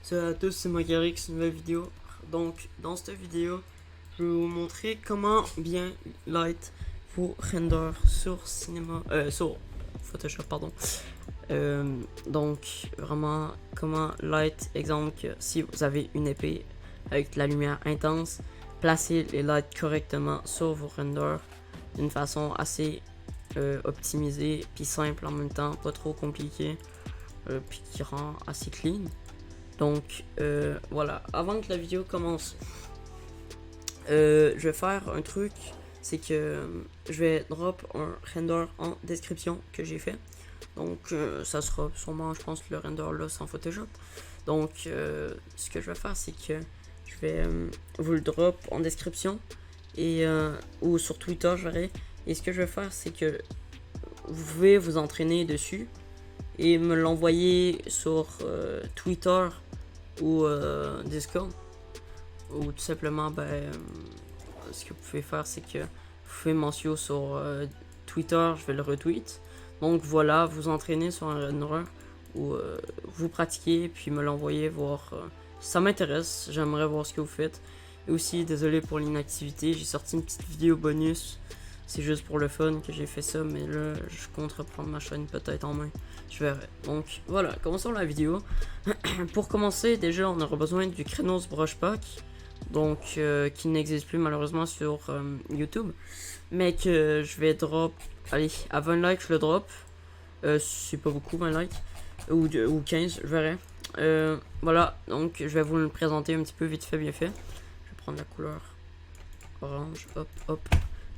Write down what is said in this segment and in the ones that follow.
Salut à tous, c'est Magarix, nouvelle vidéo. Donc, dans cette vidéo, je vais vous montrer comment bien light vos renders sur Photoshop, pardon. Donc, vraiment, comment light, exemple, que si vous avez une épée avec de la lumière intense, placez les lights correctement sur vos renders d'une façon assez optimisée, puis simple en même temps, pas trop compliqué, puis qui rend assez clean. Donc voilà, avant que la vidéo commence, je vais faire un truc, c'est que je vais drop un render en description que j'ai fait. Donc ça sera sûrement, je pense, le render là sans Photoshop. Donc ce que je vais faire, c'est que je vais vous le drop en description et ou sur Twitter, je verrai. Et ce que je vais faire, c'est que vous pouvez vous entraîner dessus et me l'envoyer sur Twitter ou Discord, ou tout simplement ce que vous pouvez faire, c'est que vous pouvez mentionner sur Twitter, je vais le retweet. Donc voilà, vous entraînez sur un render ou vous pratiquez puis me l'envoyer voir. Ça m'intéresse, j'aimerais voir ce que vous faites. Et aussi désolé pour l'inactivité, j'ai sorti une petite vidéo bonus. C'est juste pour le fun que j'ai fait ça, mais là je compte reprendre ma chaîne peut-être en main. Je verrai. Donc voilà, commençons la vidéo. Pour commencer, déjà on aura besoin du Krenos Brush Pack, donc qui n'existe plus malheureusement sur YouTube, mais que je vais drop. Allez, à 20 likes je le drop. C'est pas beaucoup 20 likes, ou 15, je verrai. Voilà, donc je vais vous le présenter un petit peu vite fait, bien fait. Je vais prendre la couleur orange, hop, hop.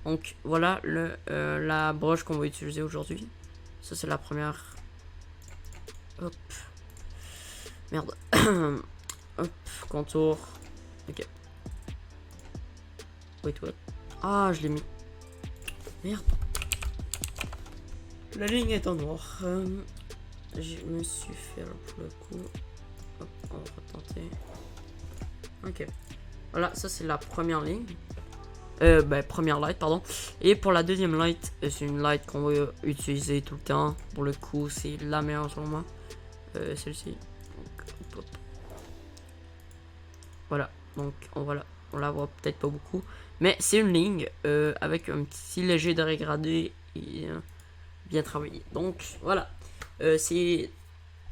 Donc voilà la broche qu'on va utiliser aujourd'hui. Ça c'est la première. Hop. Merde. Hop, contour. Ok. Wait, what? Ah, je l'ai mis. Merde. La ligne est en noir. Je me suis fait pour le coup. Hop, on va retenter. Ok. Voilà, ça c'est la première ligne. Première light, pardon. Et pour la deuxième light, c'est une light qu'on va utiliser tout le temps. Pour le coup, c'est la meilleure selon moi. Celle-ci. Voilà, donc on la voit peut-être pas beaucoup, mais c'est une ligne avec un petit léger dégradé et bien travaillé. Donc voilà, c'est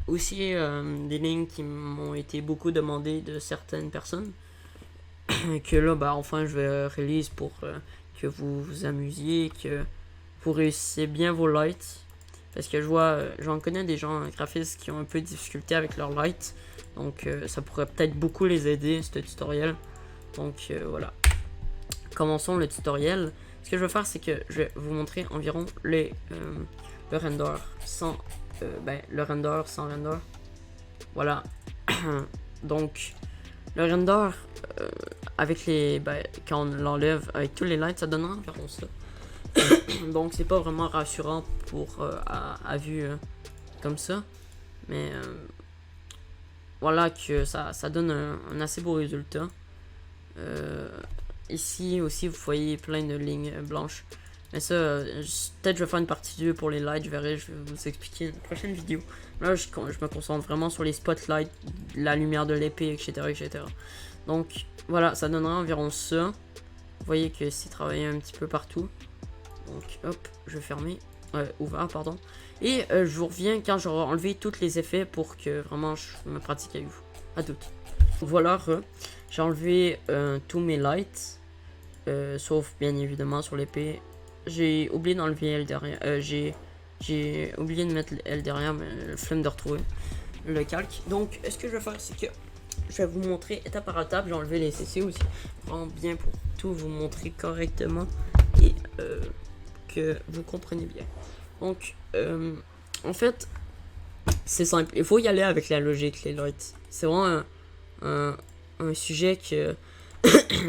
aussi des lignes qui m'ont été beaucoup demandées de certaines personnes. Que là, enfin, je vais release pour que vous vous amusiez, que vous réussissiez bien vos lights. Parce que je vois, j'en connais des gens graphistes qui ont un peu de difficulté avec leurs lights. Donc ça pourrait peut-être beaucoup les aider, ce tutoriel. Donc voilà. Commençons le tutoriel. Ce que je vais faire, c'est que je vais vous montrer environ le render sans le render sans render. Voilà. Donc le render avec les quand on l'enlève avec tous les lights, ça donnera environ ça. Donc c'est pas vraiment rassurant pour à vue comme ça, mais voilà que ça donne un assez beau résultat. Ici aussi vous voyez plein de lignes blanches, mais ça peut-être je vais faire une partie 2 pour les lights, je verrai, je vais vous expliquer dans la prochaine vidéo. Là je me concentre vraiment sur les spotlights, la lumière de l'épée, etc. Donc voilà, ça donnera environ ça. Vous voyez que c'est travaillé un petit peu partout. Donc hop, je vais fermer, ouvert pardon. Et je vous reviens quand j'aurai enlevé tous les effets pour que vraiment je me pratique avec vous. À toutes. Voilà, j'ai enlevé tous mes lights, sauf bien évidemment sur l'épée. J'ai oublié d'enlever elle derrière. J'ai oublié de mettre elle derrière, mais le flemme de retrouver le calque. Donc ce que je vais faire, c'est que je vais vous montrer étape par étape. J'ai enlevé les CC aussi, vraiment bien pour tout vous montrer correctement et que vous comprenez bien. Donc en fait c'est simple, il faut y aller avec la logique, les lights. C'est vraiment un sujet que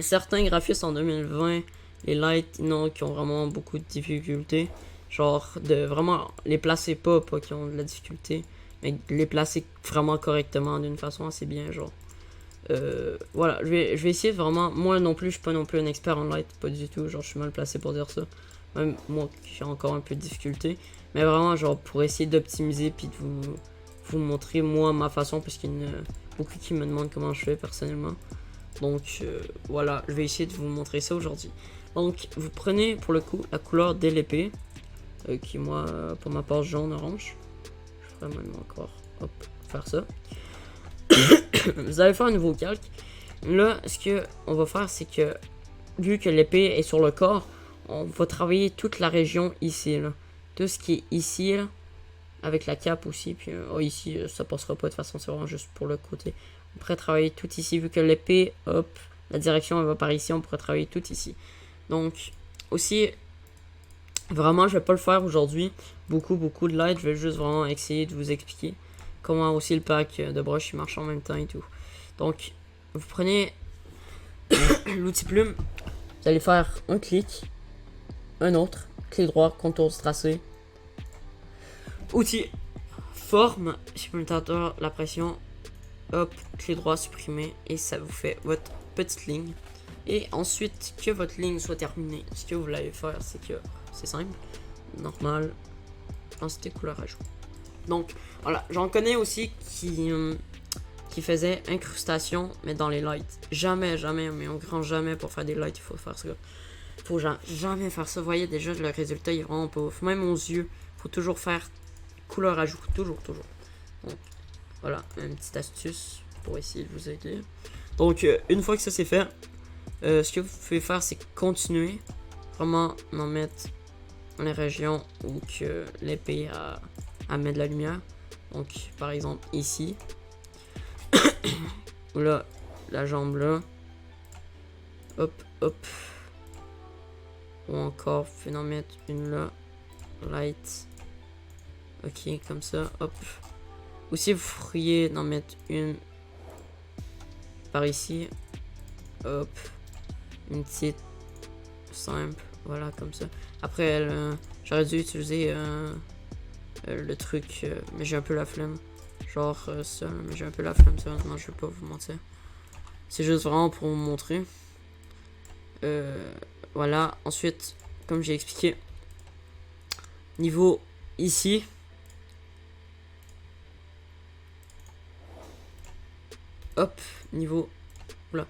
certains graphistes en 2020, les lights qui ont vraiment beaucoup de difficultés, genre de vraiment les placer pas qui ont de la difficulté, mais les placer vraiment correctement d'une façon assez bien, genre voilà, je vais essayer de vraiment, moi non plus je suis pas non plus un expert en light, pas du tout, genre je suis mal placé pour dire ça, même moi qui j'ai encore un peu de difficulté, mais vraiment genre pour essayer d'optimiser puis de vous montrer moi ma façon, puisqu'il y a beaucoup qui me demandent comment je fais personnellement. Donc voilà, je vais essayer de vous montrer ça aujourd'hui. Donc vous prenez pour le coup la couleur de l'épée, qui moi pour ma part jaune orange. Je ferai même encore faire ça. Vous allez faire un nouveau calque. Là, ce que on va faire, c'est que vu que l'épée est sur le corps, on va travailler toute la région ici, là. Tout ce qui est ici, là, avec la cape aussi. Puis ici, ça passera pas de toute façon, c'est vraiment juste pour le côté. On pourrait travailler tout ici, vu que l'épée, hop, la direction elle va par ici, on pourrait travailler tout ici. Donc, aussi, vraiment, je vais pas le faire aujourd'hui. Beaucoup de light. Je vais juste vraiment essayer de vous expliquer comment aussi le pack de brush il marche en même temps et tout. Donc, vous prenez l'outil plume, vous allez faire un clic, un autre, clic droit, contour tracé, outil forme, supplémentateur, la pression, hop, clic droit, supprimer, et ça vous fait votre petite ligne. Et ensuite que votre ligne soit terminée, ce que vous allez faire, c'est que c'est simple, normal, intensité couleur à jour. Donc voilà, j'en connais aussi qui faisait incrustation, mais dans les lights. Jamais, mais on grand jamais pour faire des lights, il faut faire ça. Faut jamais faire ça. Vous voyez déjà, le résultat il est vraiment pas ouf. Même aux yeux, faut toujours faire couleur ajout. Toujours. Donc voilà, une petite astuce pour essayer de vous aider. Donc une fois que ça c'est fait, ce que vous pouvez faire, c'est continuer. Vraiment en mettre dans les régions où que l'épée à mettre de la lumière. Donc par exemple ici. Ou là, la jambe là. Hop. Ou encore, vous pouvez en mettre une là. Light. Ok, comme ça, hop. Ou si vous pourriez en mettre une par ici. Hop. Une petite simple. Voilà, comme ça. Après, j'aurais dû utiliser le truc, mais j'ai un peu la flemme. Genre ça, mais j'ai un peu la flemme, ça, maintenant, je vais pas vous mentir. C'est juste vraiment pour vous montrer. Voilà, ensuite, comme j'ai expliqué, niveau ici, hop, niveau, voilà,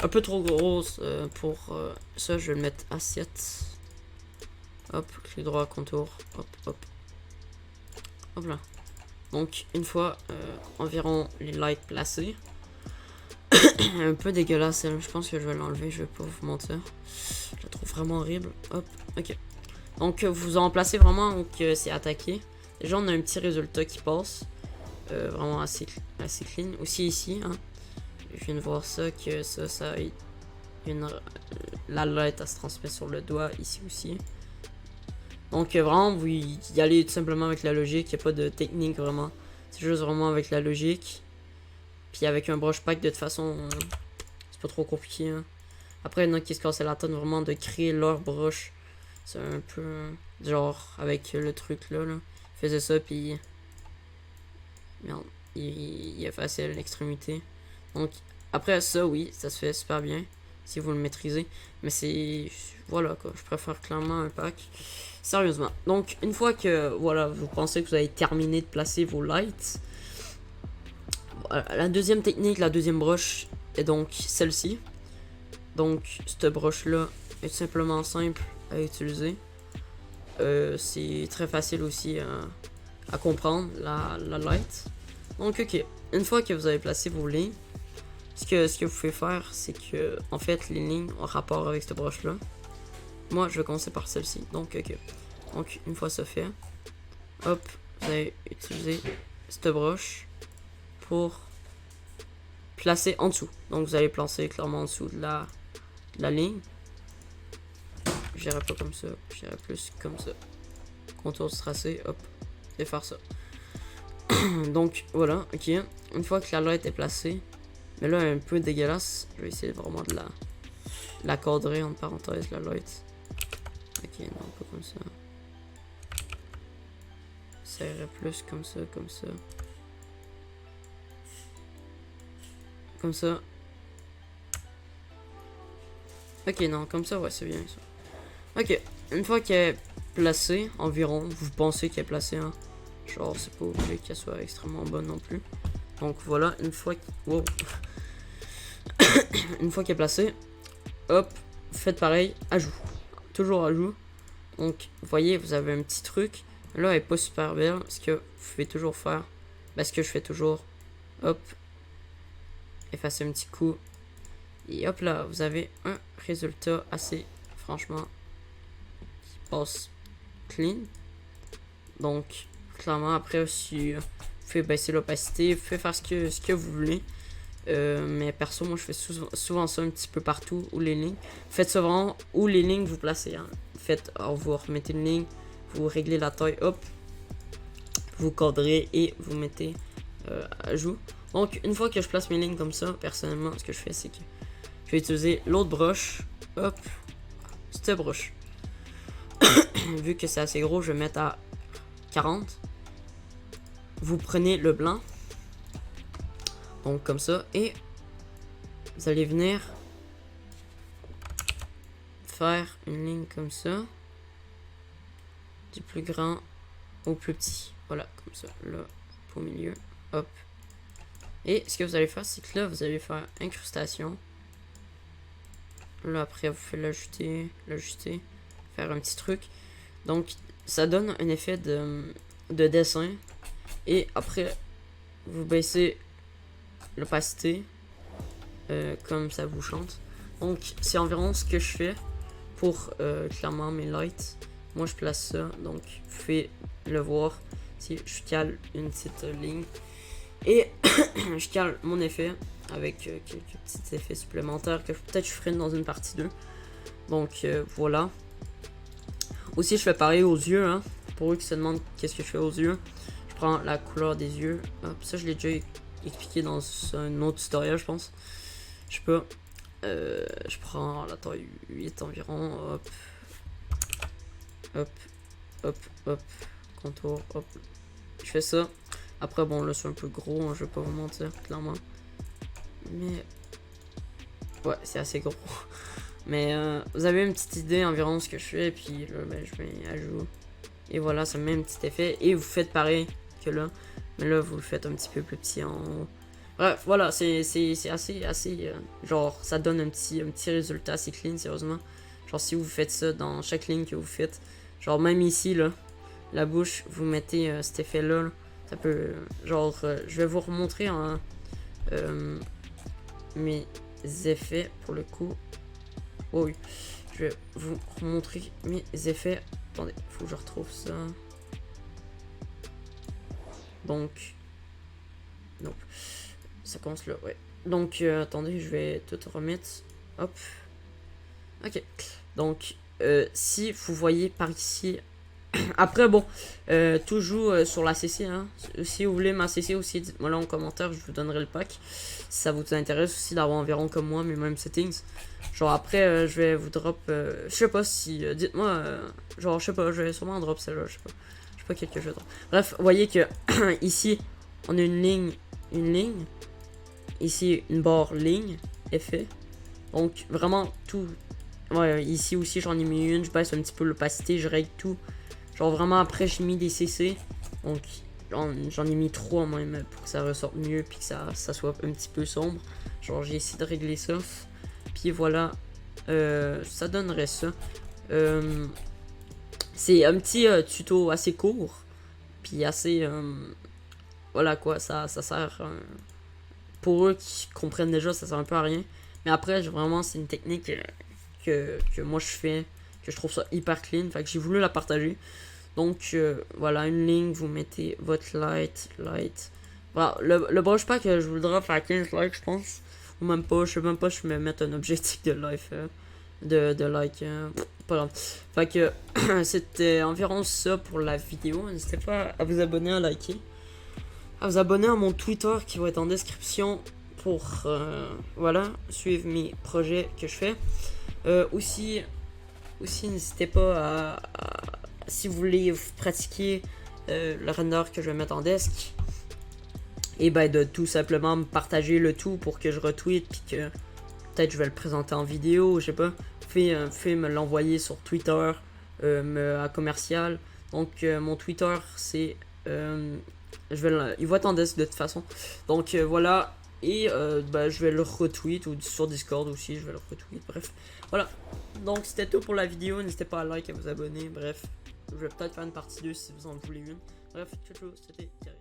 un peu trop grosse pour ça, je vais le mettre assiette. Hop, clic droit, contour, hop là. Donc une fois environ les lights placés, un peu dégueulasse celle, je pense que je vais l'enlever, je vais pas vous mentir, je la trouve vraiment horrible. Hop, ok. Donc vous en placez vraiment où que c'est attaqué. Déjà on a un petit résultat qui passe, vraiment assez clean. Aussi ici, hein, je viens de voir ça, que ça la light elle se transmet sur le doigt ici aussi. Donc vraiment vous y allez tout simplement avec la logique, il n'y a pas de technique vraiment. C'est juste vraiment avec la logique. Puis avec un brush pack de toute façon, c'est pas trop compliqué. Hein. Après il y en a qui se cassaient la tête vraiment de créer leur brush. C'est un peu genre avec le truc là. Il faisait ça puis merde, il effaçait l'extrémité. Donc après ça oui, ça se fait super bien si vous le maîtrisez. Mais c'est voilà quoi, je préfère clairement un pack. Sérieusement. Donc, une fois que voilà, vous pensez que vous avez terminé de placer vos lights, voilà, la deuxième technique, la deuxième broche est donc celle-ci. Donc, cette broche-là est simplement simple à utiliser. C'est très facile aussi à comprendre, la light. Donc, ok. Une fois que vous avez placé vos lignes, ce que vous pouvez faire, c'est que, en fait, les lignes ont rapport avec cette broche-là. Moi, je vais commencer par celle-ci. Donc, ok. Donc, une fois ça fait, hop, vous allez utiliser cette broche pour placer en dessous. Donc, vous allez placer clairement en dessous de la ligne. Je dirais pas comme ça, je dirais plus comme ça. Contour du tracé, hop, et faire ça. Donc, voilà, ok. Une fois que la light est placée, mais là, un peu dégueulasse, je vais essayer vraiment de la cadrer, entre parenthèses, la light. Ok, non, pas comme ça. Ça irait plus comme ça. Comme ça. Ok, non, comme ça, ouais, c'est bien ça. Ok, une fois qu'elle est placée, environ, vous pensez qu'elle est placée, hein. Genre, c'est pas obligé qu'elle soit extrêmement bonne non plus. Donc voilà, une fois wow. Une fois qu'il est placé, hop, faites pareil, ajout. Toujours ajout. Donc, vous voyez, vous avez un petit truc. Là, elle est pas super belle. Ce que vous pouvez toujours faire, ce que je fais toujours, hop, effacer un petit coup. Et hop là, vous avez un résultat assez, franchement, qui passe clean. Donc, clairement, après, si vous pouvez baisser l'opacité, vous pouvez faire ce que vous voulez. Mais perso, moi je fais souvent ça un petit peu partout où les lignes. Faites ça vraiment où les lignes vous placez. Hein. Faites, vous remettez une ligne, vous réglez la taille, hop, vous cadrez et vous mettez ajout. Donc une fois que je place mes lignes comme ça, personnellement, ce que je fais, c'est que je vais utiliser l'autre broche, hop, cette broche. Vu que c'est assez gros, je vais mettre à 40. Vous prenez le blanc. Donc comme ça, et vous allez venir faire une ligne comme ça, du plus grand au plus petit. Voilà, comme ça, là, au milieu, hop. Et ce que vous allez faire, c'est que là, vous allez faire incrustation. Là, après, vous faites l'ajuster, faire un petit truc. Donc, ça donne un effet de dessin. Et après, vous baissez l'opacité comme ça vous chante. Donc c'est environ ce que je fais pour clairement mes lights. Moi je place ça, donc vous pouvez le voir si je cale une petite ligne et je cale mon effet avec quelques petits effets supplémentaires que peut-être je ferai dans une partie 2. Donc voilà. Aussi je fais pareil aux yeux, hein, pour eux qui se demandent qu'est-ce que je fais aux yeux. Je prends la couleur des yeux, hop, ça je l'ai déjà expliqué dans un autre tutoriel, je pense. Je sais pas. Je prends la taille 8 environ. Hop. Hop. Hop. Hop. Contour. Hop. Je fais ça. Après, bon, là, c'est un peu gros. Hein, je vais pas vous mentir, clairement. Mais. Ouais, c'est assez gros. Mais vous avez une petite idée environ de ce que je fais. Et puis là, je mets ajout. Et voilà, ça me met un petit effet. Et vous faites pareil que là. Mais là, vous le faites un petit peu plus petit en haut. Bref, voilà, c'est assez genre, ça donne un petit résultat assez clean, sérieusement. Genre, si vous faites ça dans chaque ligne que vous faites, genre, même ici, là, la bouche, vous mettez cet effet-là, là, ça peut, genre, je vais vous remontrer en, mes effets, pour le coup. Oh oui, je vais vous remontrer mes effets. Attendez, faut que je retrouve ça. Donc, ça commence là, ouais. Donc, attendez, je vais tout remettre. Hop. Ok. Donc, si vous voyez par ici. Après, bon, tout joue sur la CC. Hein. Si vous voulez ma CC aussi, dites-moi là en commentaire, je vous donnerai le pack. Si ça vous intéresse aussi d'avoir environ comme moi mes mêmes settings. Genre, après, je vais vous drop. Je sais pas si. Dites-moi. Genre, je sais pas, je vais sûrement drop celle-là. Je sais pas quel que je vais drop. Bref, vous voyez que ici, on a une ligne. Ici, une barre ligne, effet. Donc, vraiment tout. Ouais, ici aussi, j'en ai mis une. Je baisse un petit peu l'opacité, je règle tout. Genre, vraiment, après, j'ai mis des CC. Donc, j'en ai mis 3 même pour que ça ressorte mieux. Puis que ça soit un petit peu sombre. Genre, j'ai essayé de régler ça. Puis voilà. Ça donnerait ça. C'est un petit tuto assez court. Puis assez. Voilà quoi, ça sert. Pour eux qui comprennent déjà, ça sert un peu à rien. Mais après, vraiment, c'est une technique que moi je fais, que je trouve ça hyper clean. Fait que j'ai voulu la partager. Donc, voilà, une ligne, vous mettez votre light. Voilà, le brush pack, je voudrais faire 15 likes, je pense. Ou même pas, je sais même pas, je vais mettre un objectif de life. De like. Pas grave. Fait que c'était environ ça pour la vidéo. N'hésitez pas à vous abonner, à liker. À vous abonner à mon Twitter qui va être en description pour voilà, suivre mes projets que je fais. Aussi n'hésitez pas à si vous voulez pratiquer le render que je vais mettre en desk, et ben de tout simplement me partager le tout pour que je retweet, puis que peut-être je vais le présenter en vidéo, je sais pas. Vous pouvez me l'envoyer sur Twitter à commercial. Donc mon Twitter c'est il va être en desk de toute façon. Donc voilà. Et bah, je vais le retweet, ou sur Discord aussi, je vais le retweet. Bref, voilà. Donc c'était tout pour la vidéo. N'hésitez pas à like, à vous abonner. Bref, je vais peut-être faire une partie 2 si vous en voulez une. Bref, ciao, ciao, c'était Thierry.